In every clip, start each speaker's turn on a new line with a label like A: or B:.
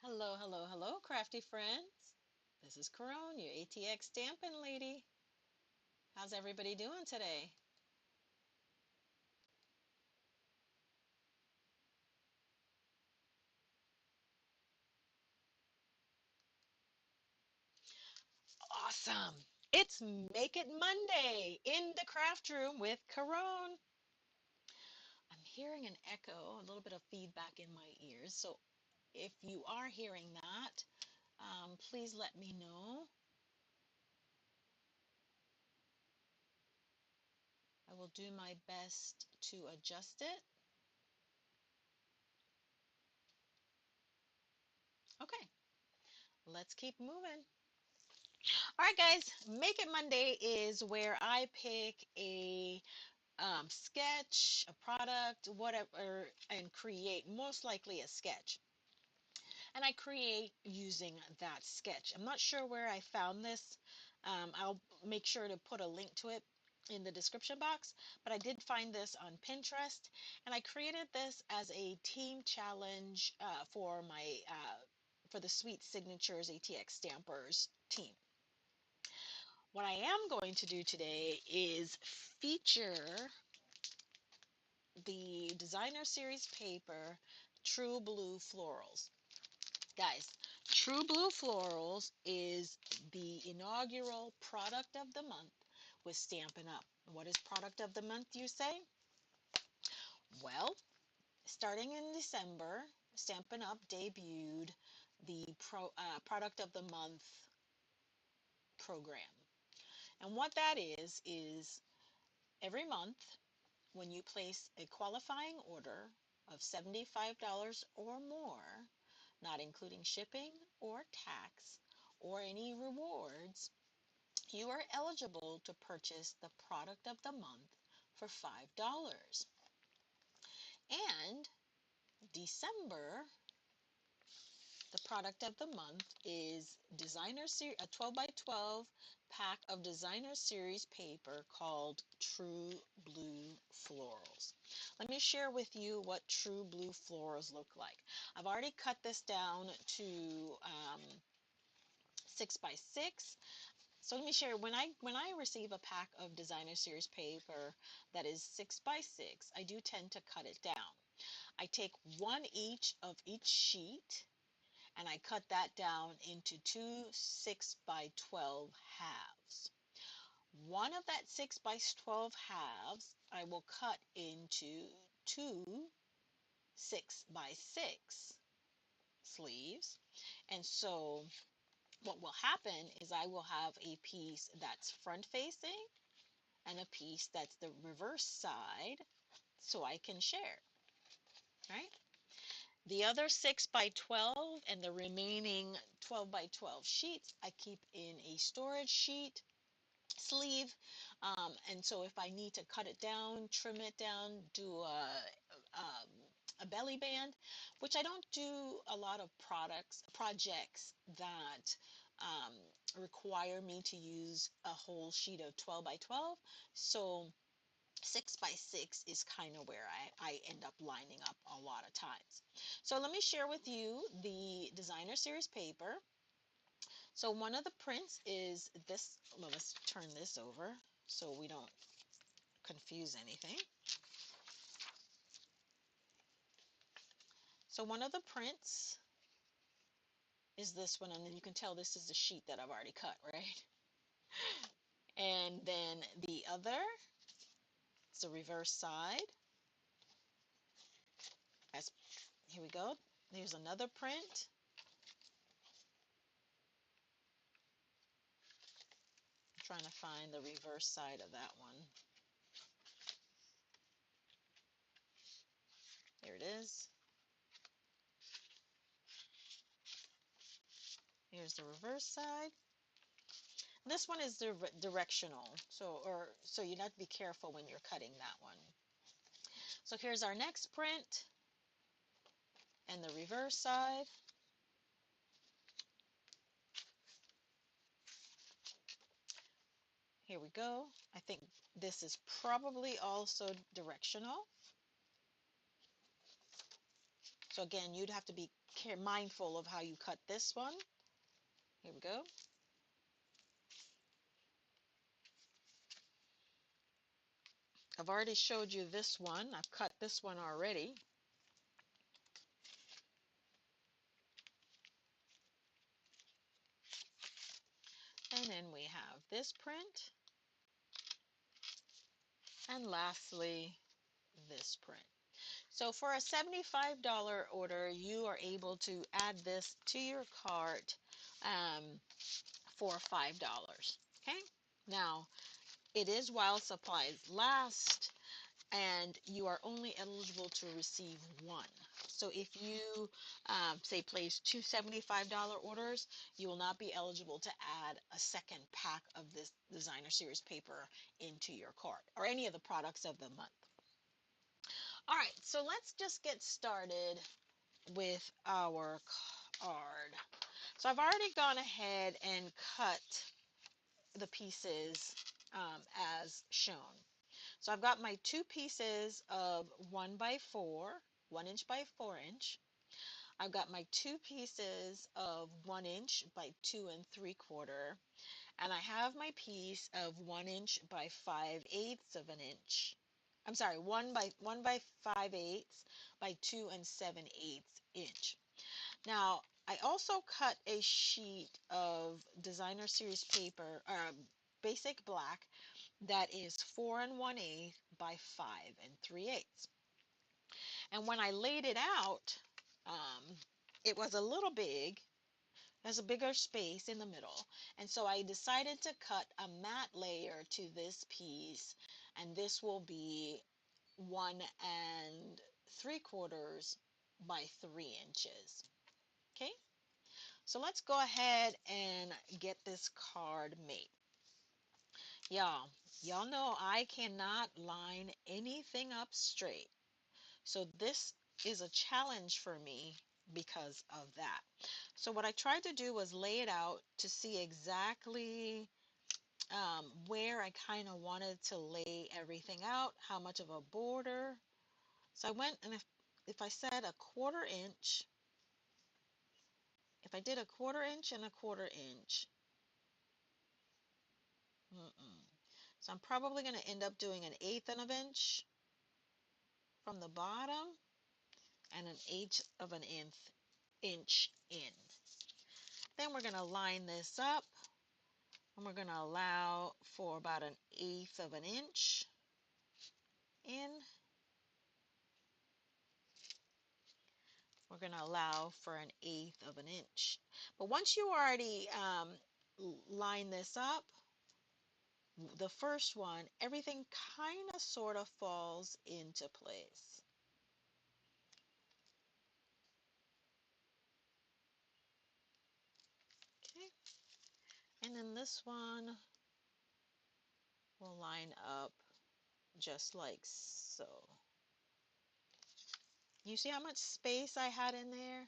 A: Hello, hello, hello, crafty friends. This is Caron, your ATX Stampin' Lady. How's everybody doing today? Awesome! It's Make It Monday in the craft room with Caron. I'm hearing an echo, a little bit of feedback in my ears. So if you are hearing that, please let me know. I will do my best to adjust it. Okay, let's keep moving. All right, guys, Make It Monday is where I pick a sketch, a product, whatever, and create most likely a sketch. And I create using that sketch. I'm not sure where I found this. I'll make sure to put a link to it in the description box, but I did find this on Pinterest, and I created this as a team challenge for the Sweet Signatures ATX Stampers team. What I am going to do today is feature the designer series paper True Blue Florals. Guys, True Blue Florals is the inaugural product of the month with Stampin' Up. What is product of the month, you say? Well, starting in December, Stampin' Up debuted the product of the month program. And what that is every month when you place a qualifying order of $75 or more, not including shipping or tax or any rewards, you are eligible to purchase the product of the month for $5. And December, the product of the month is a 12 by 12 pack of designer series paper called True Blue Florals. Let me share with you what True Blue Florals look like. I've already cut this down to 6 by 6. So let me share, when I receive a pack of designer series paper that is 6 by 6, I do tend to cut it down. I take one each of each sheet and I cut that down into two 6 by 12 halves. One of that 6 by 12 halves I will cut into two 6 by 6 sleeves. And so what will happen is I will have a piece that's front facing and a piece that's the reverse side so I can share, right? The other 6 by 12 and the remaining 12 by 12 sheets I keep in a storage sheet sleeve. And so if I need to cut it down, trim it down, do um, a belly band, which I don't do a lot of projects that um, require me to use a whole sheet of 12 by 12. So 6 by 6 is kind of where I end up lining up a lot of times. So let me share with you the designer series paper. So one of the prints is this. Well, let's turn this over so we don't confuse anything. So one of the prints is this one, and then you can tell this is the sheet that I've already cut, right? And then the other is the reverse side. As Here we go. Here's another print. I'm trying to find the reverse side of that one. Here it is. Here's the reverse side. This one is directional, so you have to be careful when you're cutting that one. So here's our next print and the reverse side. Here we go. I think this is probably also directional. So again, you'd have to be mindful of how you cut this one. Here we go. I've already showed you this one. I've cut this one already. And then we have this print. And lastly, this print. So for a $75 order, you are able to add this to your cart for $5. Okay? Now, it is while supplies last, and you are only eligible to receive one. So if you, say, place two $75 orders, you will not be eligible to add a second pack of this designer series paper into your cart or any of the products of the month. All right, so let's just get started with our card. So I've already gone ahead and cut the pieces as shown. So I've got my two pieces of 1x4, 1" by 4". I've got my two pieces of 1" by 2 3/4, and I have my piece of 1" by 5/8". I'm sorry, 1 by 5/8 by 2 7/8". Now, I also cut a sheet of designer series paper, basic black, that is 4 1/8 by 5 3/8. And when I laid it out, it was a little big. There's a bigger space in the middle. And so I decided to cut a matte layer to this piece, and this will be 1 3/4 by 3". Okay, so let's go ahead and get this card made. Y'all know I cannot line anything up straight. So this is a challenge for me because of that. So what I tried to do was lay it out to see exactly where I kind of wanted to lay everything out, how much of a border. So I went, and if I said a 1/4". If I did a 1/4" and a 1/4". So I'm probably going to end up doing 1/8 from the bottom and 1/8 in. Then we're going to line this up, and we're going to allow for about 1/8 in. We're going to allow for 1/8". But once you already line this up, the first one, everything kind of sort of falls into place. Okay, and then this one will line up just like so. You see how much space I had in there?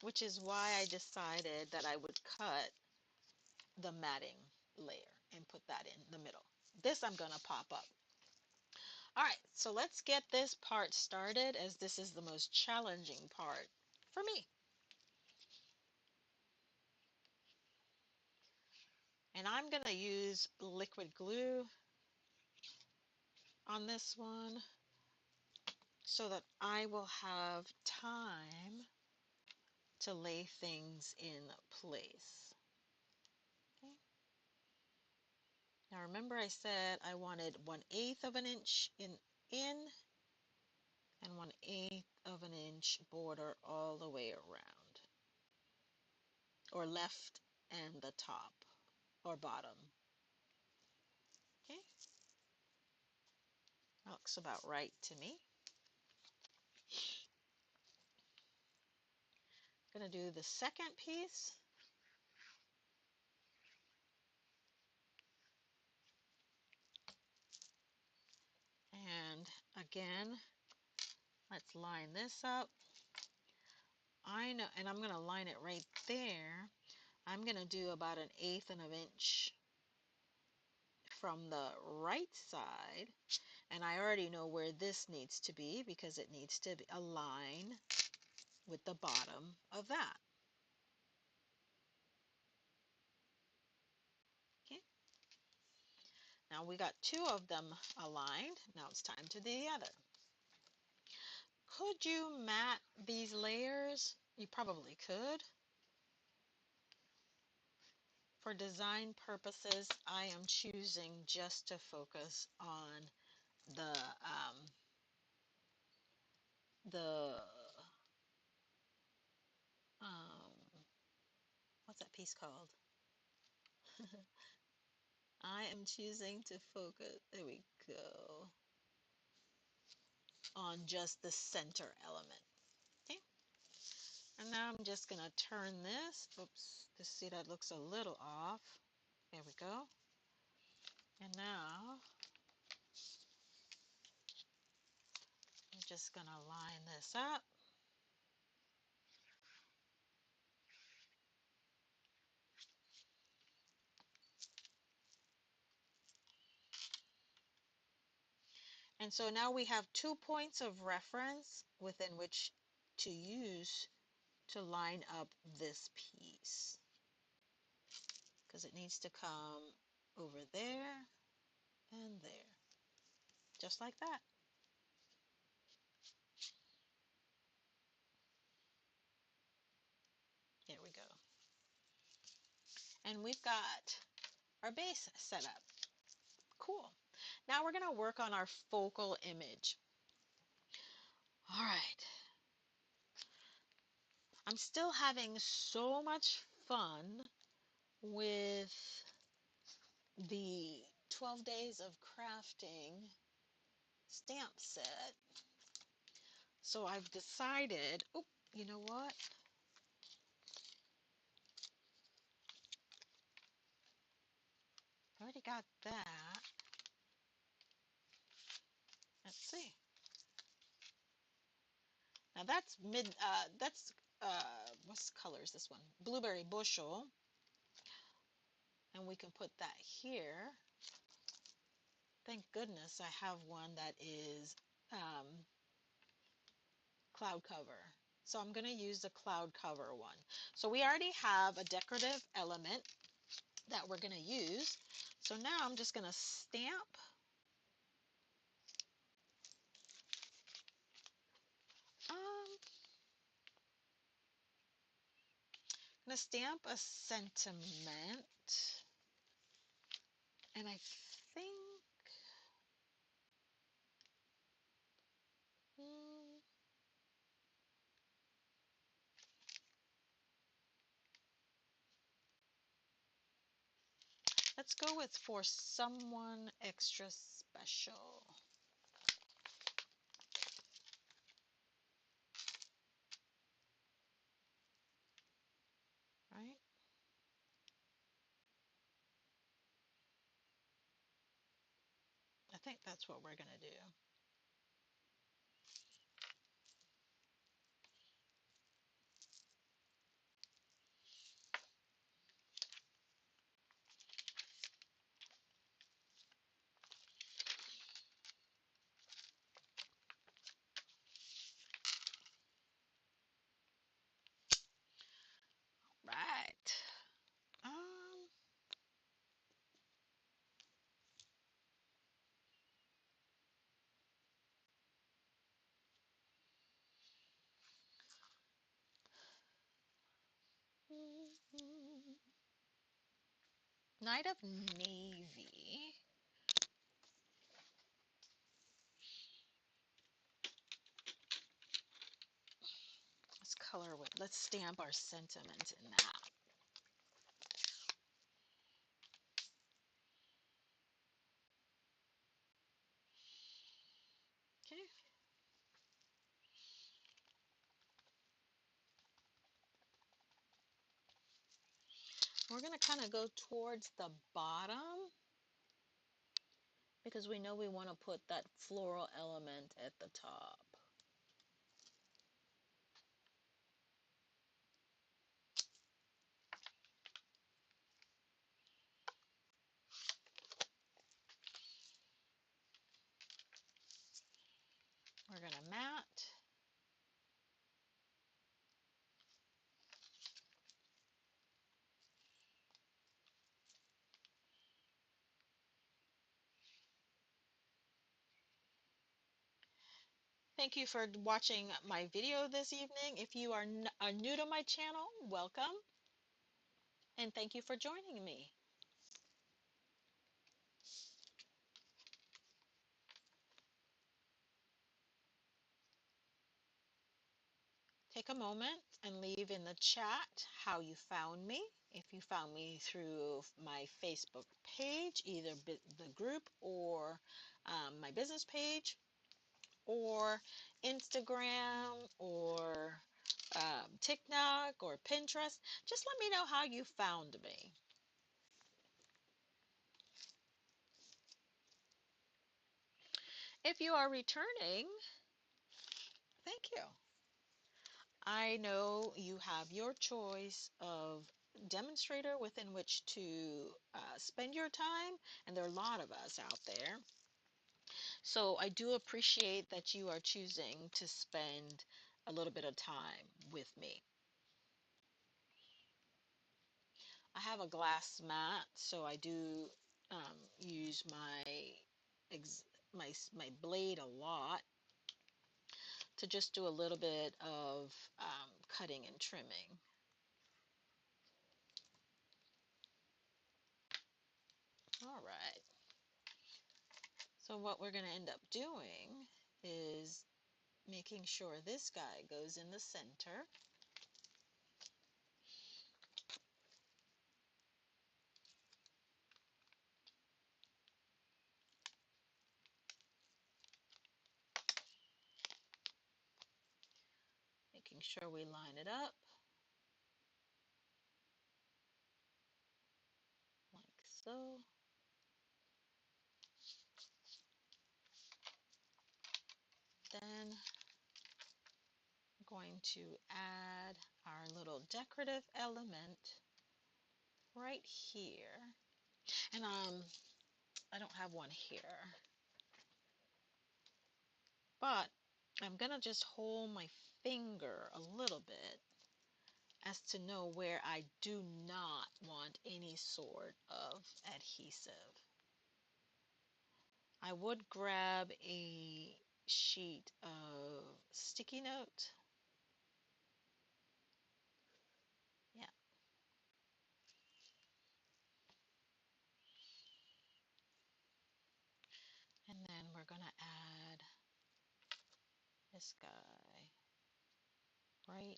A: Which is why I decided that I would cut the matting layer and put that in the middle. This I'm going to pop up. All right, so let's get this part started, as this is the most challenging part for me. And I'm going to use liquid glue on this one so that I will have time to lay things in place. Okay. Now remember, I said I wanted 1/8 in and 1/8 border all the way around, or left and the top or bottom. Okay, that looks about right to me. I'm going to do the second piece. And again, let's line this up. I know, and I'm going to line it right there. I'm going to do about 1/8 from the right side. And I already know where this needs to be because it needs to align with the bottom of that. Okay. Now we got two of them aligned. Now it's time to do the other. Could you mat these layers? You probably could. For design purposes, I am choosing just to focus on the the um, what's that piece called? I am choosing to focus, there we go, on just the center element. Okay. And now I'm just going to turn this, oops, to see that looks a little off. There we go. And now I'm just going to line this up. And so now we have 2 points of reference within which to use to line up this piece, because it needs to come over there and there, just like that. There we go. And we've got our base set up. Cool. Now we're going to work on our focal image. All right. I'm still having so much fun with the 12 days of crafting stamp set. So I've decided, oh, you know what? I already got that. Let's see. Now that's what's color is this one? Blueberry bushel. And we can put that here. Thank goodness I have one that is cloud cover. So I'm going to use the cloud cover one. So we already have a decorative element that we're going to use. So now I'm just going to stamp. I'm going to stamp a sentiment. And I think, hmm, let's go with for someone extra special. Right? I think that's what we're going to do. Right. Um, Night of Navy. Let's color with, let's stamp our sentiment in that. Okay. We're going to kind of go towards the bottom because we know we want to put that floral element at the top. We're going to mat. Thank you for watching my video this evening. If you are new to my channel, welcome, and thank you for joining me. Take a moment and leave in the chat how you found me. If you found me through my Facebook page, either the group or my business page, or Instagram, or TikTok, or Pinterest, just let me know how you found me. If you are returning, thank you. I know you have your choice of demonstrator within which to spend your time, and there are a lot of us out there. So I do appreciate that you are choosing to spend a little bit of time with me. I have a glass mat, so I do use my blade a lot to just do a little bit of cutting and trimming. All right. So what we're going to end up doing is making sure this guy goes in the center. Making sure we line it up like so. Then I'm going to add our little decorative element right here. And I don't have one here, but I'm gonna just hold my finger a little bit as to know where I do not want any sort of adhesive. I would grab a sheet of sticky note. Yeah. And then we're going to add this guy right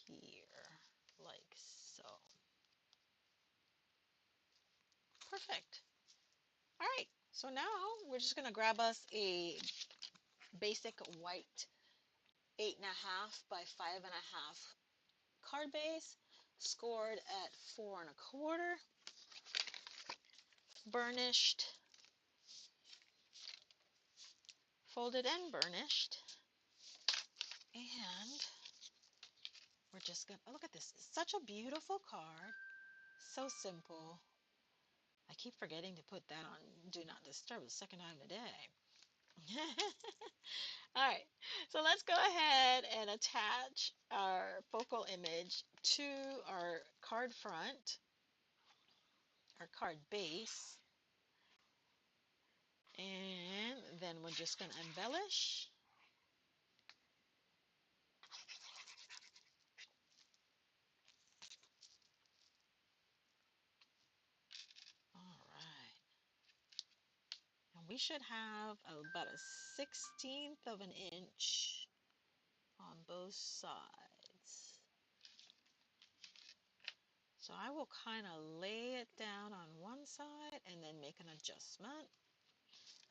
A: here, like so. Perfect. All right. So now we're just going to grab us a basic white 8.5 by 5.5 card base, scored at 4.25, burnished, folded and burnished, and we're just gonna, oh, look at this. It's such a beautiful card. So simple. I keep forgetting to put that on Do Not Disturb the second time today. All right, so let's go ahead and attach our focal image to our card front, our card base, and then we're just going to embellish. All right. And we should have about a 1/16 of an inch on both sides. So I will kind of lay it down on one side and then make an adjustment.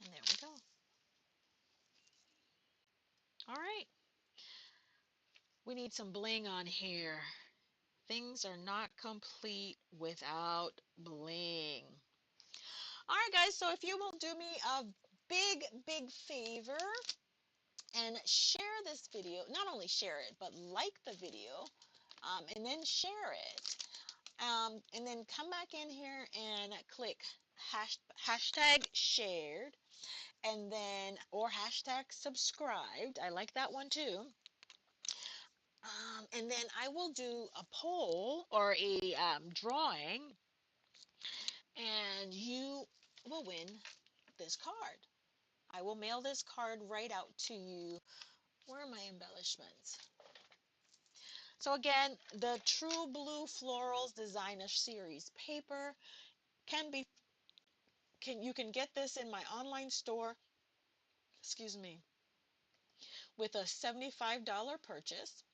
A: And there we go. All right. We need some bling on here. Things are not complete without bling. All right, guys. So if you will do me a big favor and share this video, not only share it, but like the video, and then share it. And then come back in here and click hashtag shared, and then, or hashtag subscribed. I like that one too. And then I will do a poll or a drawing, and you will win this card. I will mail this card right out to you. Where are my embellishments? So again, the True Blue Florals Designer Series paper can be you can get this in my online store, excuse me, with a $75 purchase,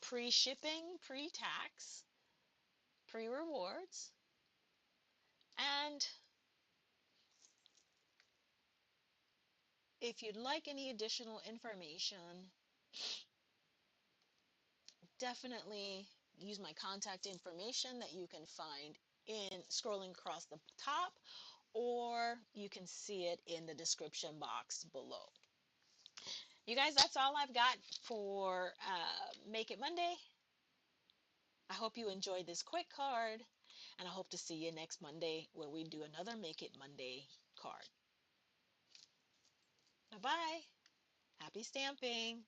A: pre-shipping, pre-tax, pre-rewards, and if you'd like any additional information, definitely use my contact information that you can find in scrolling across the top, or you can see it in the description box below. You guys, that's all I've got for Make It Monday. I hope you enjoyed this quick card, and I hope to see you next Monday where we do another Make It Monday card. Bye-bye. Happy stamping.